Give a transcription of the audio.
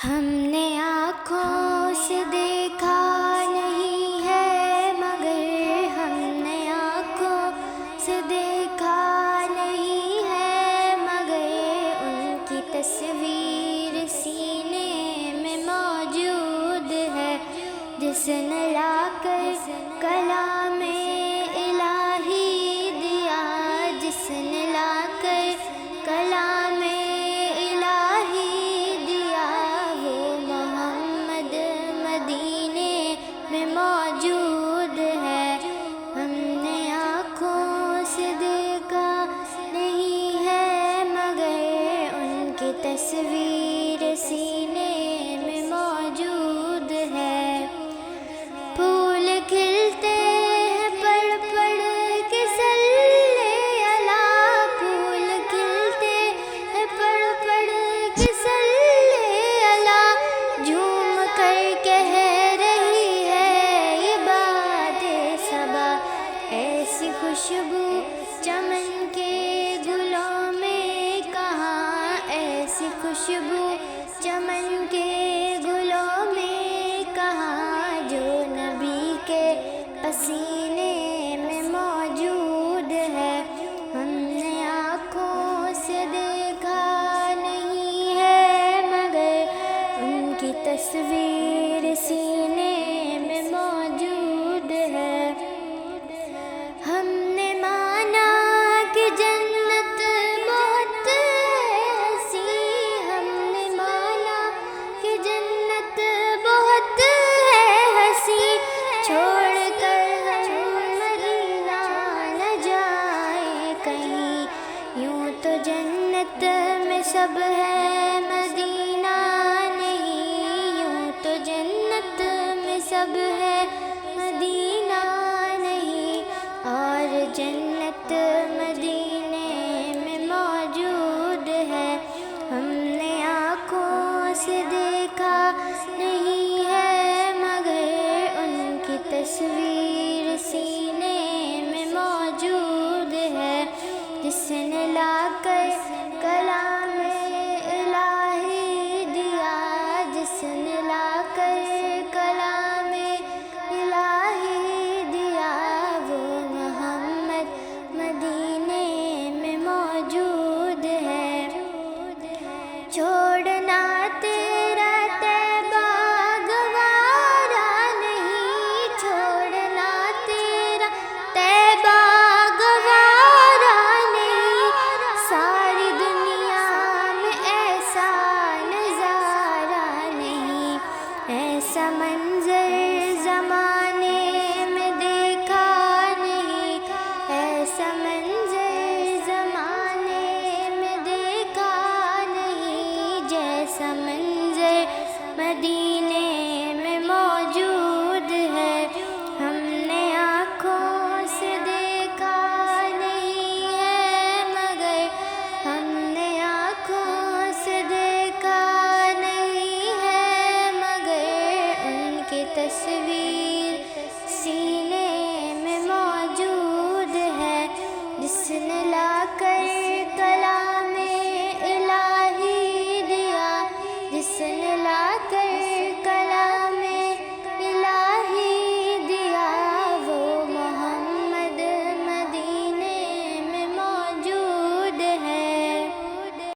ہم نے آنکھوں سے دیکھا نہیں ہے، مگر ہم نے آنکھوں سے دیکھا نہیں ہے، مگر ان کی تصویر سینے میں موجود ہے، جس نے لا کر کلام الہی دیا، جس نے لا کر کلام موجود ہے۔ ہم نے آنکھوں سے دیکھا نہیں ہے، مگر ان کی تصویر سینے میں موجود ہے۔ پھول کھلتے ہیں پڑھ پڑھ کے صلی علی، پھول کھلتے ہیں پڑھ پڑھ کے صلی علی، جھوم کر کہہ ایسی خوشبو چمن کے گلوں میں کہاں، ایسی خوشبو چمن کے گلوں میں کہاں، جو نبی کے پسینے میں موجود ہے۔ ہم نے آنکھوں سے دیکھا نہیں ہے، مگر ان کی تصویر سینے میں موجود ہے۔ ہم نے مانا کہ جنت بہت ایسی، ہم نے مانا کہ جنت بہت ہے ہنسی، چھوڑ کر ہم مدینہ نہ جائیں کہیں، یوں تو جنت میں سب ہے مدینہ نہیں، یوں تو جنت میں سب ہے مدینہ نہیں، اور جنت مدینے میں موجود ہے۔ ہم نے آنکھوں سے دیکھا نہیں ہے، مگر ان کی تصویر سینے میں موجود ہے، جس نے لا کر کلام الہی دیا، جس نے لا کر کلام الہی دیا، مدینے میں موجود ہے۔ چھوڑنا تیرا طیبہ گوارا نہیں، چھوڑنا تیرا طیبہ گوارا نہیں، ساری دنیا میں ایسا نظارہ نہیں، ایسا منظر زمانے میں دیکھا نہیں، ایسا منظر زمانے میں دیکھا نہیں، جیسا منظر مدینے